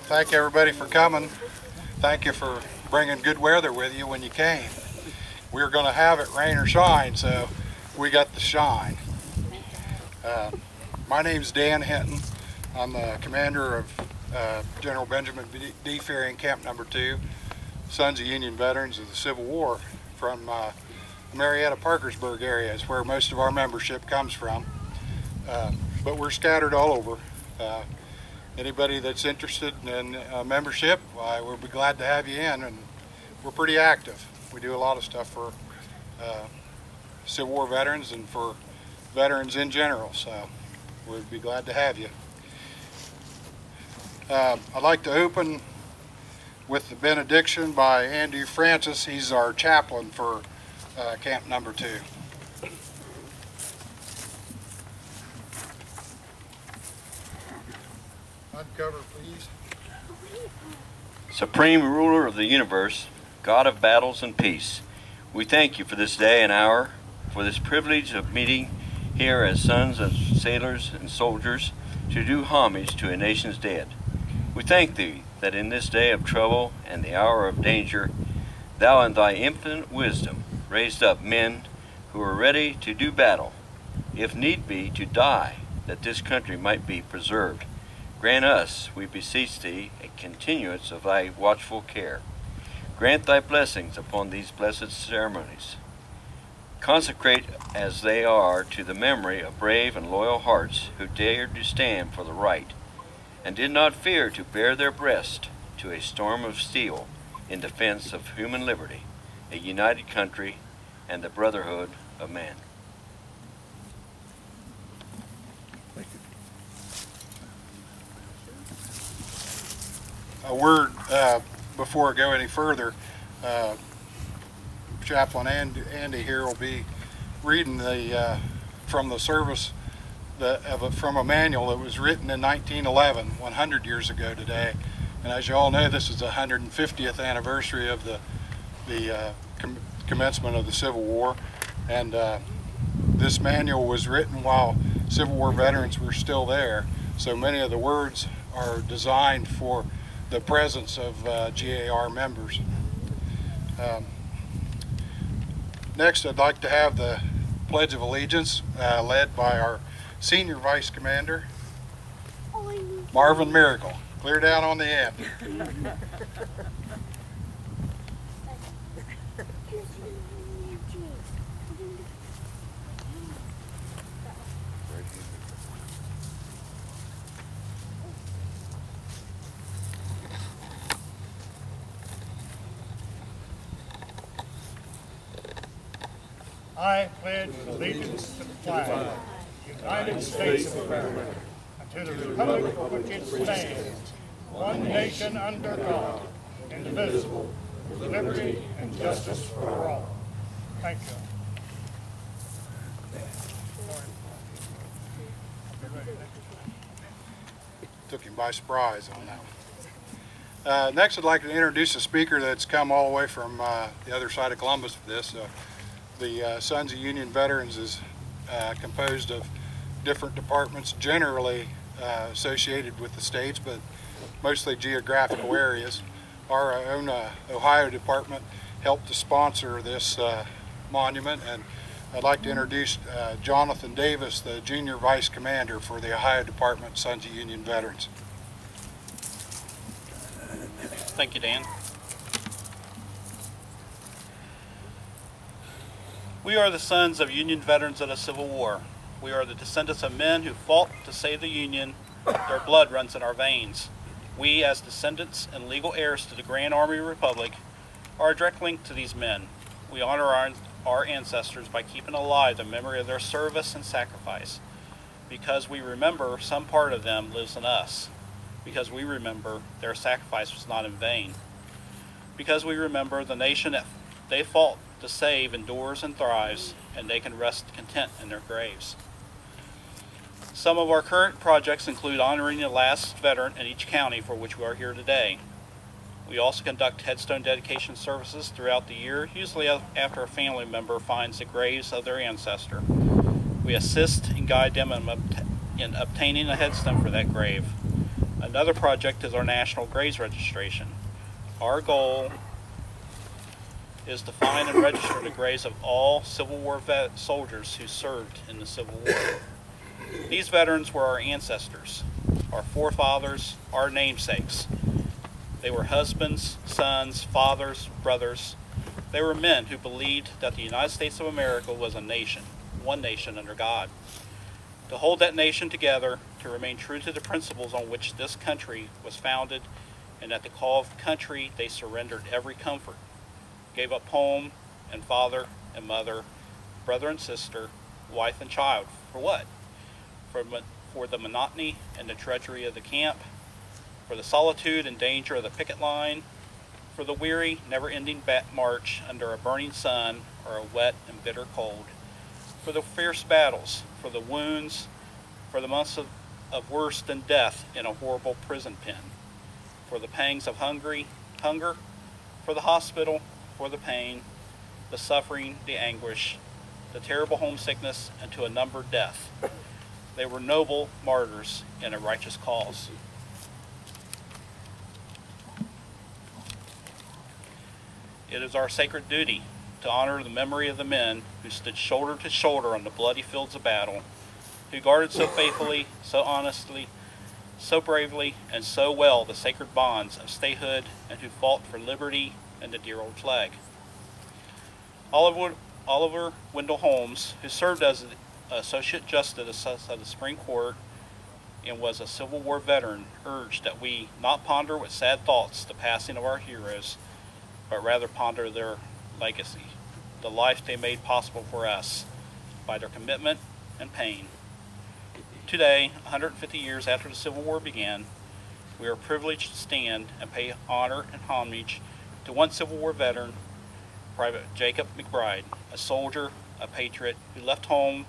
Thank everybody for coming. Thank you for bringing good weather with you when you came. We were going to have it rain or shine, so we got the shine. My name's Dan Hinton. I'm the commander of General Benjamin D. Ferry Camp No. 2, Sons of Union Veterans of the Civil War from Marietta-Parkersburg area is where most of our membership comes from. But we're scattered all over. Anybody that's interested in membership, we'll be glad to have you in, and we're pretty active. We do a lot of stuff for Civil War veterans and for veterans in general, so we'd be glad to have you. I'd like to open with the benediction by Andy Francis. He's our chaplain for Camp No. 2. Uncover, please. Supreme Ruler of the universe, God of battles and peace, we thank you for this day and hour, for this privilege of meeting here as sons of sailors and soldiers to do homage to a nation's dead. We thank thee that in this day of trouble and the hour of danger, thou in thy infinite wisdom raised up men who are ready to do battle, if need be to die, that this country might be preserved. Grant us, we beseech thee, a continuance of thy watchful care. Grant thy blessings upon these blessed ceremonies. Consecrate as they are to the memory of brave and loyal hearts who dared to stand for the right, and did not fear to bare their breast to a storm of steel in defense of human liberty, a united country, and the brotherhood of man. A word before I go any further. Chaplain Andy here will be reading from the service from a manual that was written in 1911, 100 years ago today. And as you all know, this is the 150th anniversary of the commencement of the Civil War. And this manual was written while Civil War veterans were still there. So many of the words are designed for the presence of GAR members. Next, I'd like to have the Pledge of Allegiance led by our Senior Vice Commander, Marvin Miracle. Clear down on the end. I pledge allegiance to the flag of the United States of America, and to the republic for which it stands, one nation under God, indivisible, with liberty and justice for all. Thank you. Took him by surprise on that one. Next, I'd like to introduce a speaker that's come all the way from the other side of Columbus for this. The Sons of Union Veterans is composed of different departments, generally associated with the states, but mostly geographical areas. Our own Ohio department helped to sponsor this monument, and I'd like to introduce Jonathan Davis, the Junior Vice Commander for the Ohio Department, Sons of Union Veterans. Thank you, Dan. We are the sons of Union veterans of the Civil War. We are the descendants of men who fought to save the Union. Their blood runs in our veins. We, as descendants and legal heirs to the Grand Army Republic, are a direct link to these men. We honor our ancestors by keeping alive the memory of their service and sacrifice. Because we remember, some part of them lives in us. Because we remember their sacrifice was not in vain. Because we remember the nation that they fought to save endures and thrives, and they can rest content in their graves. Some of our current projects include honoring the last veteran in each county for which we are here today. We also conduct headstone dedication services throughout the year, usually after a family member finds the graves of their ancestor. We assist and guide them in obtaining a headstone for that grave. Another project is our National Graves Registration. Our goal is to find and register the graves of all Civil War soldiers who served in the Civil War. These veterans were our ancestors, our forefathers, our namesakes. They were husbands, sons, fathers, brothers. They were men who believed that the United States of America was a nation, one nation under God. To hold that nation together, to remain true to the principles on which this country was founded, and at the call of country they surrendered every comfort, gave up home and father and mother, brother and sister, wife and child. For what? For the monotony and the drudgery of the camp, for the solitude and danger of the picket line, for the weary, never-ending march under a burning sun or a wet and bitter cold, for the fierce battles, for the wounds, for the months of worse than death in a horrible prison pen, for the pangs of hunger, for the hospital, for the pain, the suffering, the anguish, the terrible homesickness, and to a numbered death. They were noble martyrs in a righteous cause. It is our sacred duty to honor the memory of the men who stood shoulder to shoulder on the bloody fields of battle, who guarded so faithfully, so honestly, so bravely, and so well the sacred bonds of statehood, and who fought for liberty and the dear old flag. Oliver Wendell Holmes, who served as Associate Justice of the Supreme Court and was a Civil War veteran, urged that we not ponder with sad thoughts the passing of our heroes, but rather ponder their legacy, the life they made possible for us by their commitment and pain. Today, 150 years after the Civil War began, we are privileged to stand and pay honor and homage to one Civil War veteran, Private Jacob McBride, a soldier, a patriot who left home,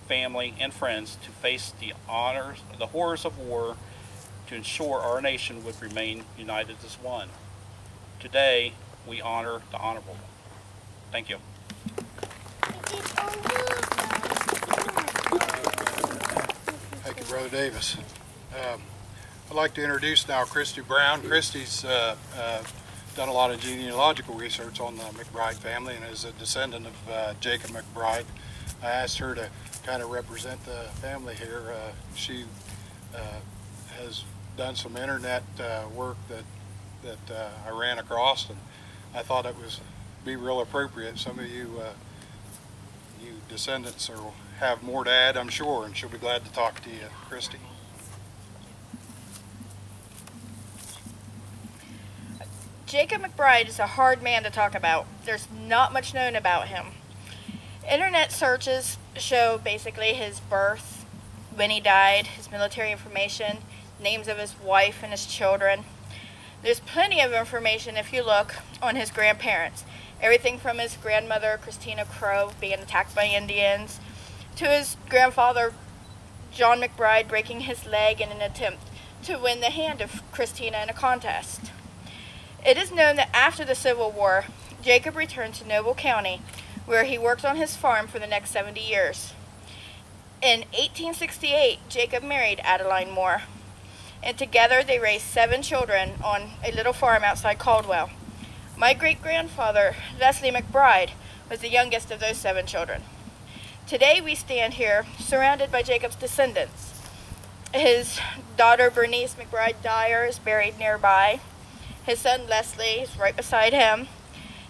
family, and friends to face the horrors of war to ensure our nation would remain united as one. Today, we honor the honorable. Thank you. Thank you, Brother Davis. I'd like to introduce now Christy Brown. Christy's done a lot of genealogical research on the McBride family and is a descendant of Jacob McBride. I asked her to kind of represent the family here. She has done some internet work that I ran across, and I thought it was be real appropriate. Some of you descendants have more to add, I'm sure, and she'll be glad to talk to you, Christy. Jacob McBride is a hard man to talk about. There's not much known about him. Internet searches show basically his birth, when he died, his military information, names of his wife and his children. There's plenty of information if you look on his grandparents. Everything from his grandmother, Christina Crow, being attacked by Indians, to his grandfather, John McBride, breaking his leg in an attempt to win the hand of Christina in a contest. It is known that after the Civil War, Jacob returned to Noble County, where he worked on his farm for the next 70 years. In 1868, Jacob married Adeline Moore, and together they raised 7 children on a little farm outside Caldwell. My great-grandfather, Leslie McBride, was the youngest of those 7 children. Today we stand here surrounded by Jacob's descendants. His daughter, Bernice McBride Dyer, is buried nearby. His son, Leslie, is right beside him.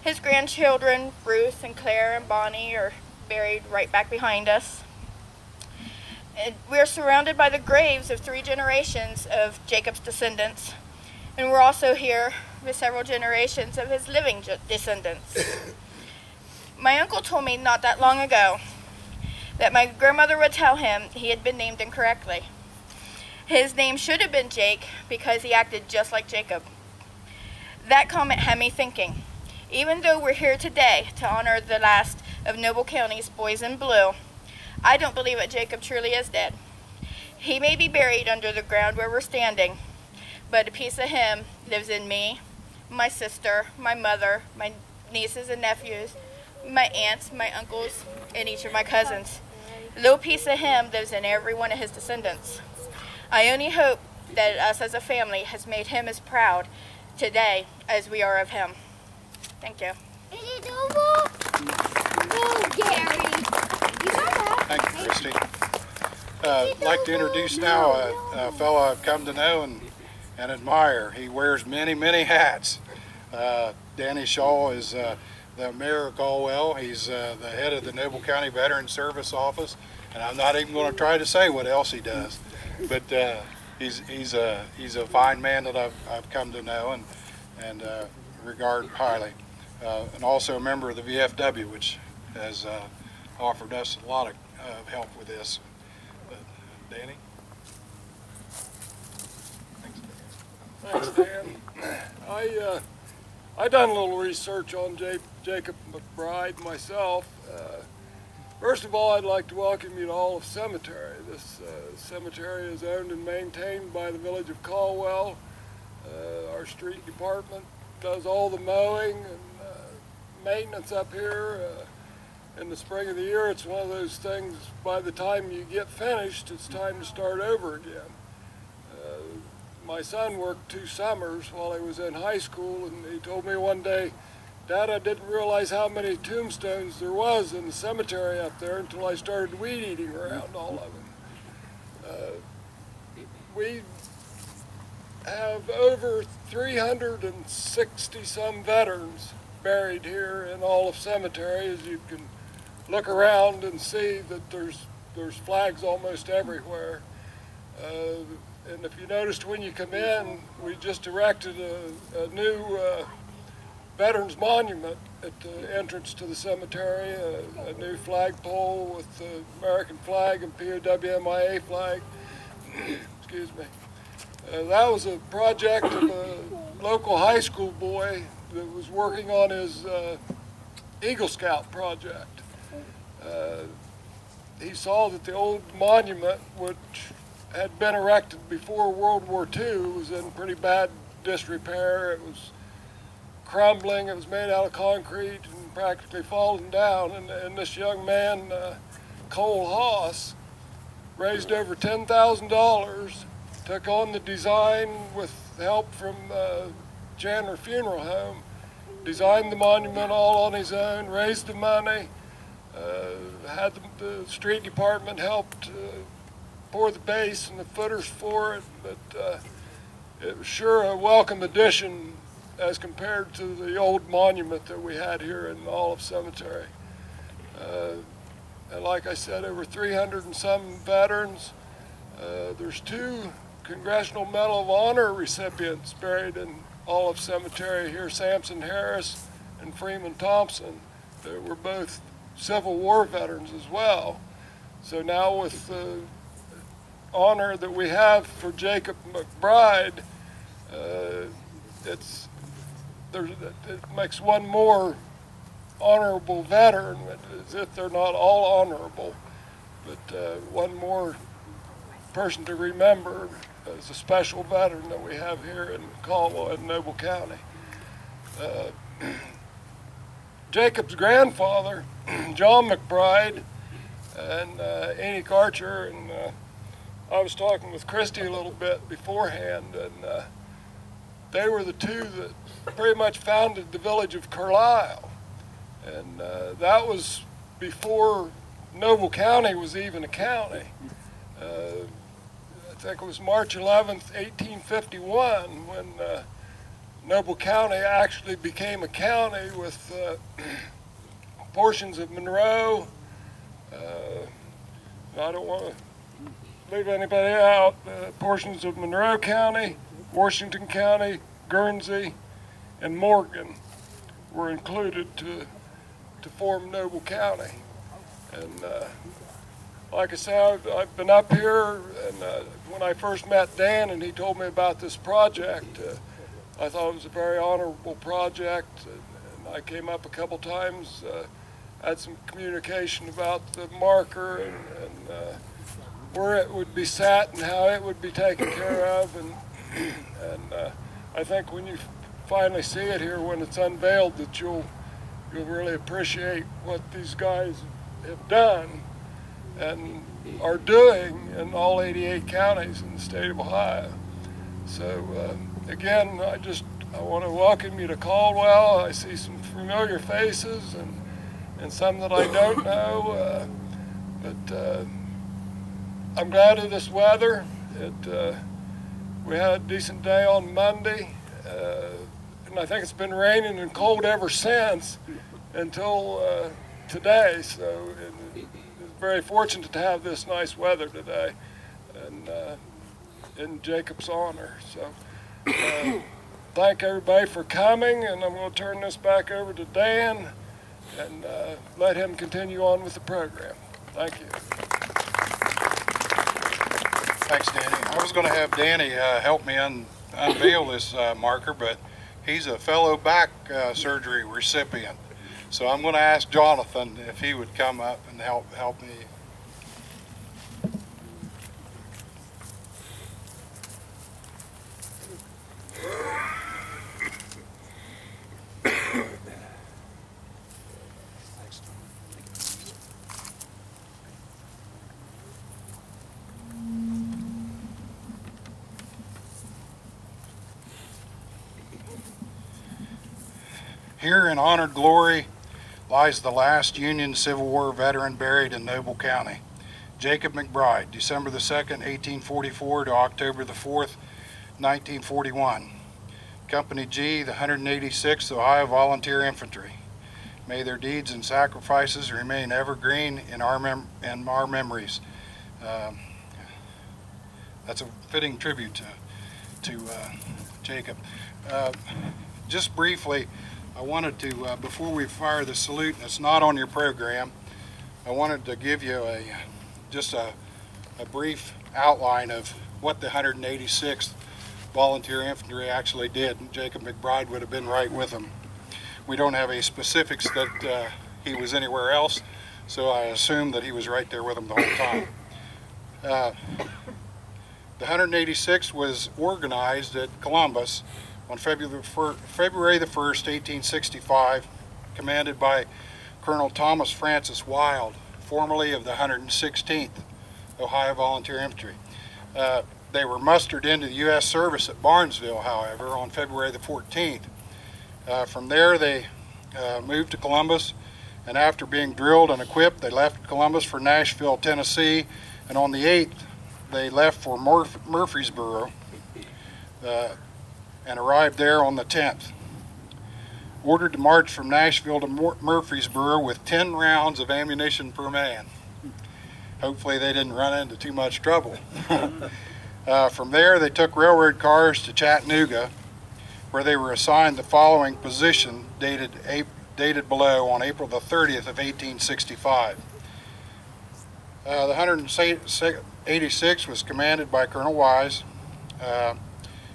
His grandchildren, Ruth and Claire and Bonnie, are buried right back behind us. And we're surrounded by the graves of 3 generations of Jacob's descendants. And we're also here with several generations of his living descendants. My uncle told me not that long ago that my grandmother would tell him he had been named incorrectly. His name should have been Jake because he acted just like Jacob. That comment had me thinking, even though we're here today to honor the last of Noble County's boys in blue, I don't believe that Jacob truly is dead. He may be buried under the ground where we're standing, but a piece of him lives in me, my sister, my mother, my nieces and nephews, my aunts, my uncles, and each of my cousins. A little piece of him lives in every one of his descendants. I only hope that us as a family has made him as proud today as we are of him. Thank you. Is it over? No, Gary. You got that. Thank you, Christy. I'd like to introduce now a fellow I've come to know and admire. He wears many, many hats. Danny Shaw is the mayor of Caldwell. He's the head of the Noble County Veterans Service Office, and I'm not even going to try to say what else he does. But he's a fine man that I've come to know and regard highly, and also a member of the VFW, which has offered us a lot of help with this. Danny. Thanks, Dan. I done a little research on Jacob McBride myself. First of all, I'd like to welcome you to Olive Cemetery. This cemetery is owned and maintained by the village of Caldwell. Our street department does all the mowing and maintenance up here. In the spring of the year, it's one of those things, by the time you get finished, it's time to start over again. My son worked 2 summers while he was in high school, and he told me one day, "Dad, I didn't realize how many tombstones there was in the cemetery up there until I started weed eating around all of them." We have over 360 some veterans buried here in Olive Cemetery. As you can look around and see that there's flags almost everywhere. And if you noticed when you come in, we just erected a new Veterans Monument at the entrance to the cemetery, a new flagpole with the American flag and POWMIA flag. Excuse me. That was a project of a local high school boy that was working on his Eagle Scout project. He saw that the old monument, which had been erected before World War II, was in pretty bad disrepair. It was crumbling, it was made out of concrete and practically falling down. And this young man, Cole Haas, raised over $10,000, took on the design with help from Chandler Funeral Home, designed the monument all on his own, raised the money, had the street department helped pour the base and the footers for it, but it was sure a welcome addition as compared to the old monument that we had here in Olive Cemetery. And like I said, over 300 and some veterans. There's 2 Congressional Medal of Honor recipients buried in Olive Cemetery here, Samson Harris and Freeman Thompson. They were both Civil War veterans as well. So now with the honor that we have for Jacob McBride, it makes one more honorable veteran, as if they're not all honorable, but one more person to remember as a special veteran that we have here in Caldwell and Noble County. Jacob's grandfather, John McBride, and Enoch Archer, and I was talking with Christy a little bit beforehand, and they were the 2 that pretty much founded the village of Carlisle. And that was before Noble County was even a county. I think it was March 11th, 1851, when Noble County actually became a county with portions of Monroe. I don't want to leave anybody out. Portions of Monroe County, Washington County, Guernsey, and Morgan were included to form Noble County. And like I said, I've been up here, and when I first met Dan and he told me about this project, I thought it was a very honorable project. And I came up a couple times, had some communication about the marker and where it would be sat and how it would be taken care of. And I think when you finally see it here, when it's unveiled, that you'll really appreciate what these guys have done and are doing in all 88 counties in the state of Ohio. So again, I want to welcome you to Caldwell. I see some familiar faces and some that I don't know, but I'm glad of this weather. We had a decent day on Monday, and I think it's been raining and cold ever since until today. So it's very fortunate to have this nice weather today, and in Jacob's honor. So thank everybody for coming, and I'm going to turn this back over to Dan and let him continue on with the program. Thank you. Thanks, Danny. I was going to have Danny help me unveil this marker, but he's a fellow back surgery recipient. So I'm going to ask Jonathan if he would come up and help me. Here in honored glory lies the last Union Civil War veteran buried in Noble County, Jacob McBride, December the 2nd, 1844 to October the 4th, 1941. Company G, the 186th Ohio Volunteer Infantry. May their deeds and sacrifices remain evergreen in our memories. That's a fitting tribute to Jacob. Just briefly, I wanted to, before we fire the salute, and it's not on your program, I wanted to give you just a brief outline of what the 186th Volunteer Infantry actually did. And Jacob McBride would have been right with them. We don't have any specifics that he was anywhere else, so I assume that he was right there with them the whole time. The 186th was organized at Columbus on February the 1st, 1865, commanded by Colonel Thomas Francis Wild, formerly of the 116th Ohio Volunteer Infantry. They were mustered into the U.S. service at Barnesville, however, on February the 14th. From there, they moved to Columbus, and after being drilled and equipped, they left Columbus for Nashville, Tennessee, and on the 8th, they left for Murfreesboro, and arrived there on the 10th. Ordered to march from Nashville to Murfreesboro with 10 rounds of ammunition per man. Hopefully they didn't run into too much trouble. From there they took railroad cars to Chattanooga, where they were assigned the following position dated below on April the 30th of 1865. The 186th was commanded by Colonel Wise.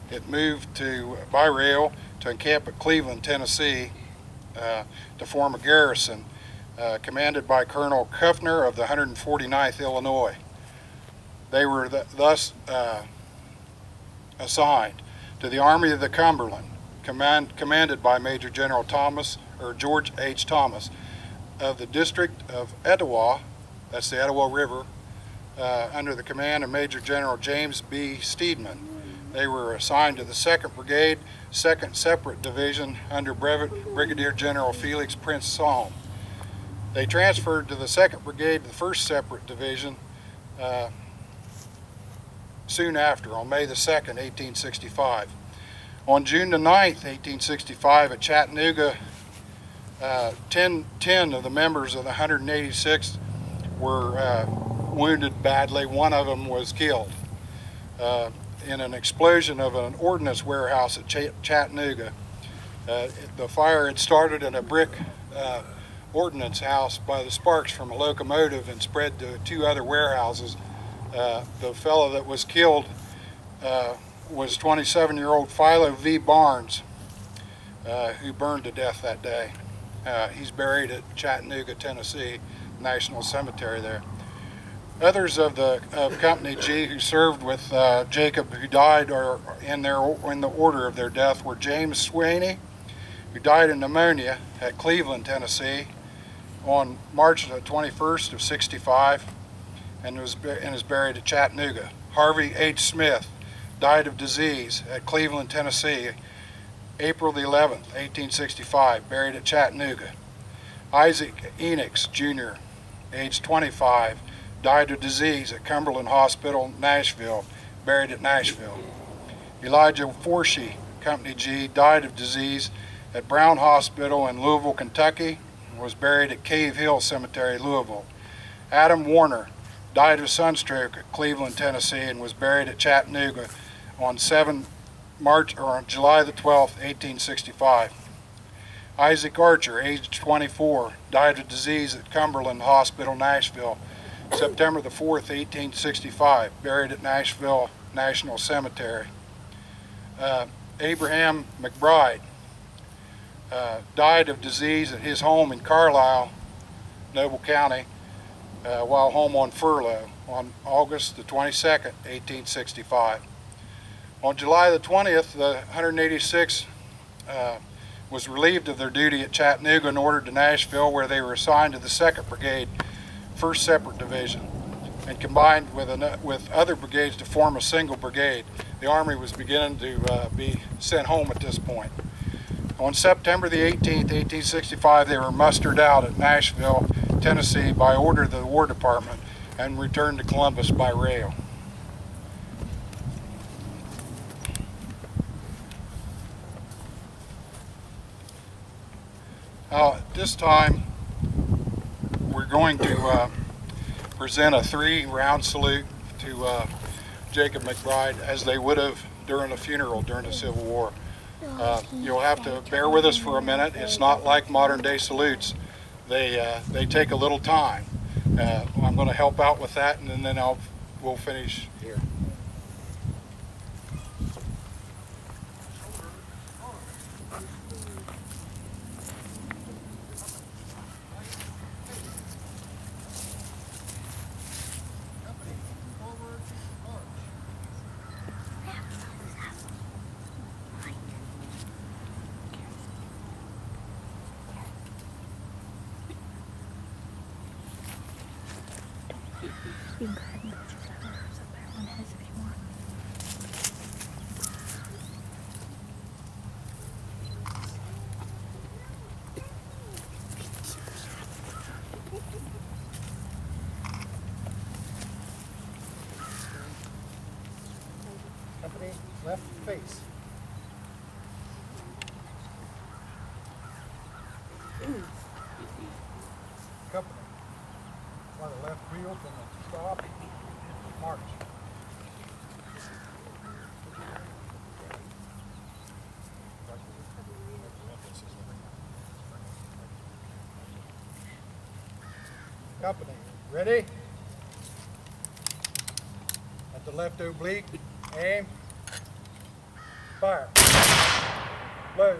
It moved by rail to encamp at Cleveland, Tennessee, to form a garrison, commanded by Colonel Kuffner of the 149th Illinois. They were thus assigned to the Army of the Cumberland, commanded by Major General George H. Thomas of the District of Etowah, that's the Etowah River, under the command of Major General James B. Steedman. They were assigned to the 2nd Brigade, 2nd Separate Division under Brigadier General Felix Prince Salm. They transferred to the 2nd Brigade, the 1st Separate Division, soon after, on May the 2nd, 1865. On June the 9th, 1865, at Chattanooga, 10 of the members of the 186th were wounded badly. One of them was killed in an explosion of an ordnance warehouse at Chattanooga. The fire had started in a brick ordnance house by the sparks from a locomotive and spread to 2 other warehouses. The fellow that was killed was 27-year-old Philo V. Barnes, who burned to death that day. He's buried at Chattanooga, Tennessee National Cemetery there. Others of Company G who served with Jacob, who died in the order of their death, were James Swaney, who died of pneumonia at Cleveland, Tennessee, on March 21st of '65, and is buried at Chattanooga. Harvey H. Smith, died of disease at Cleveland, Tennessee, April the 11th, 1865, buried at Chattanooga. Isaac Enix, Jr., age 25, died of disease at Cumberland Hospital, Nashville, buried at Nashville. Elijah Forshee, Company G, died of disease at Brown Hospital in Louisville, Kentucky, and was buried at Cave Hill Cemetery, Louisville. Adam Warner died of sunstroke at Cleveland, Tennessee, and was buried at Chattanooga on July the 12th, 1865. Isaac Archer, aged 24, died of disease at Cumberland Hospital, Nashville, September the 4th, 1865, buried at Nashville National Cemetery. Abraham McBride died of disease at his home in Carlisle, Noble County, while home on furlough on August the 22nd, 1865. On July the 20th, the 186 was relieved of their duty at Chattanooga and ordered to Nashville, where they were assigned to the 2nd Brigade, 1st Separate Division, and combined with other brigades to form a single brigade. The Army was beginning to be sent home at this point. On September the 18th, 1865, they were mustered out at Nashville, Tennessee by order of the War Department and returned to Columbus by rail. At this time, we're going to present a 3-round salute to Jacob McBride, as they would have during a funeral during the Civil War. You'll have to bear with us for a minute. It's not like modern day salutes. They take a little time. I'm going to help out with that, and then we'll finish here. You can grab pictures of hers up there on his if you want. Company, left face. Company, by the left wheel from the stop, march. Company, ready? At the left oblique, aim, fire, load.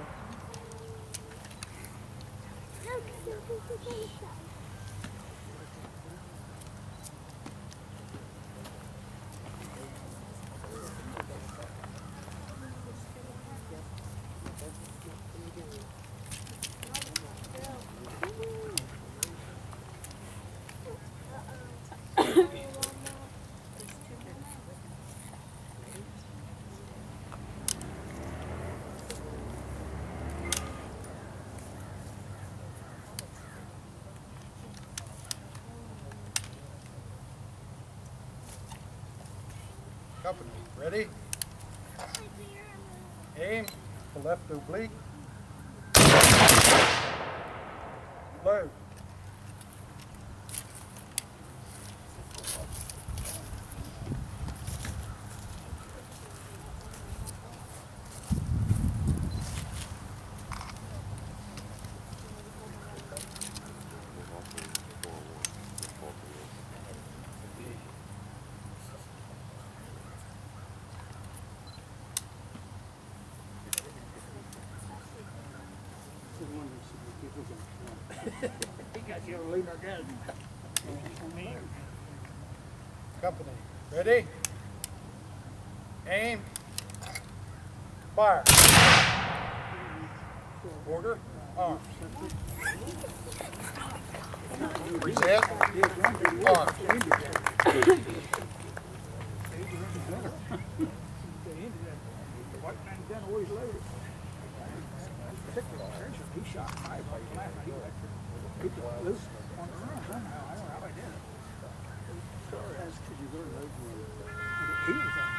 Company, ready? Aim, the left oblique, load. Company, ready? Aim, fire. Order, arms. Reset, arms. white man gun always loaded. That particular operation, he shot 5 white men. He let people loose on the run somehow. I don't know how he did it. That's because you learn those words. He was going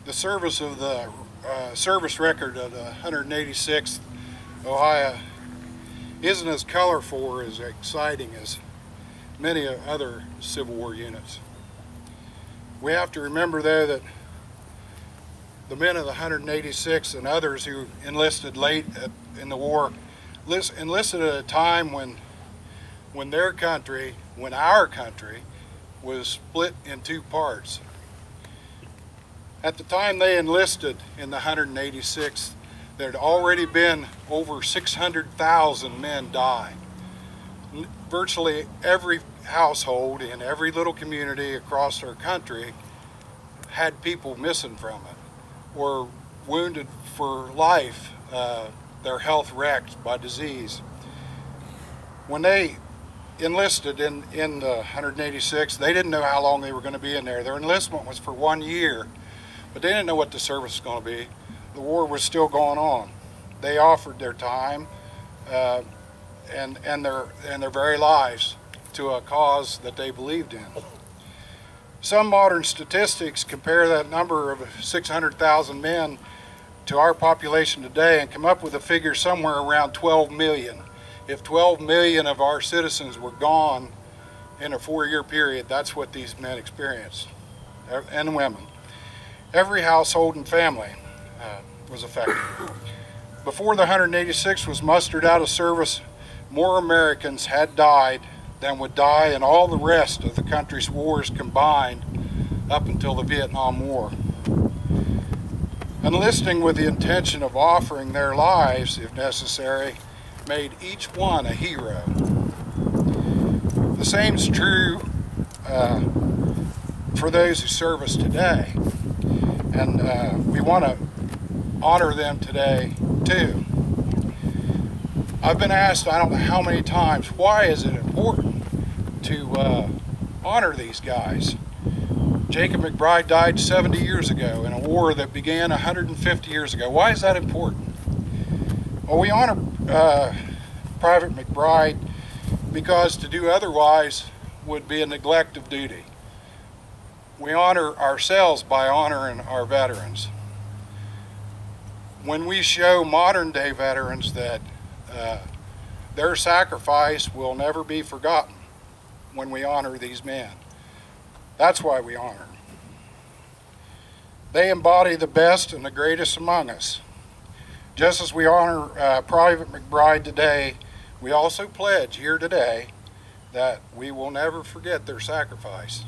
The service of the service record of the 186th Ohio isn't as colorful or as exciting as many other Civil War units. We have to remember, though, that the men of the 186th and others who enlisted late in the war enlisted at a time when their country, when our country, was split in two parts. At the time they enlisted in the 186th, there had already been over 600,000 men die. Virtually every household in every little community across our country had people missing from it, or wounded for life, their health wrecked by disease. When they enlisted in the 186th, they didn't know how long they were going to be in there. Their enlistment was for 1 year. But they didn't know what the service was going to be. The war was still going on. They offered their time and their very lives to a cause that they believed in. Some modern statistics compare that number of 600,000 men to our population today and come up with a figure somewhere around 12 million. If 12 million of our citizens were gone in a 4-year period, that's what these men experienced, and women. Every household and family was affected. Before the 186 was mustered out of service, more Americans had died than would die in all the rest of the country's wars combined up until the Vietnam War. Enlisting with the intention of offering their lives, if necessary, made each one a hero. The same is true for those who serve us today. And we want to honor them today, too. I've been asked, I don't know how many times, why is it important to honor these guys? Jacob McBride died 70 years ago in a war that began 150 years ago. Why is that important? Well, we honor Private McBride because to do otherwise would be a neglect of duty. We honor ourselves by honoring our veterans. When we show modern day veterans that their sacrifice will never be forgotten when we honor these men. That's why we honor them. They embody the best and the greatest among us. Just as we honor Private McBride today, we also pledge here today that we will never forget their sacrifice.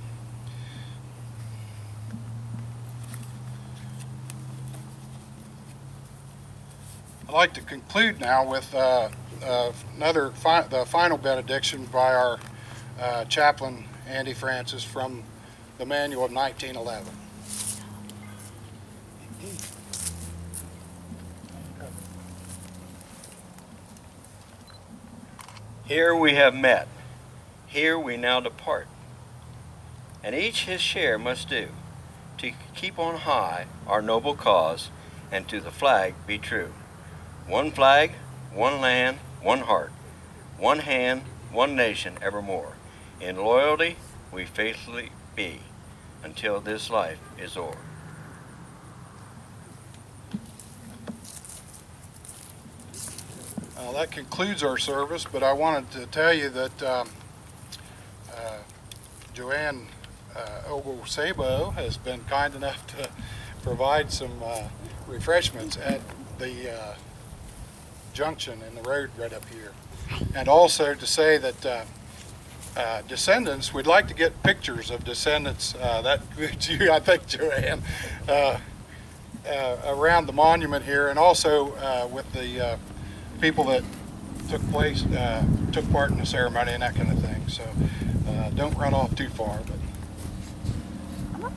I'd like to conclude now with the final benediction by our chaplain, Andy Francis, from the manual of 1911. Here we have met, here we now depart, and each his share must do, to keep on high our noble cause, and to the flag be true. One flag, one land, one heart, one hand, one nation evermore. In loyalty we faithfully be, until this life is o'er. That concludes our service, but I wanted to tell you that Joanne Ogle-Sabo has been kind enough to provide some refreshments at the junction in the road right up here. And also to say that descendants, we'd like to get pictures of descendants, that you, I think, Joanne, around the monument here, and also with the people that took part in the ceremony and that kind of thing. So don't run off too far. But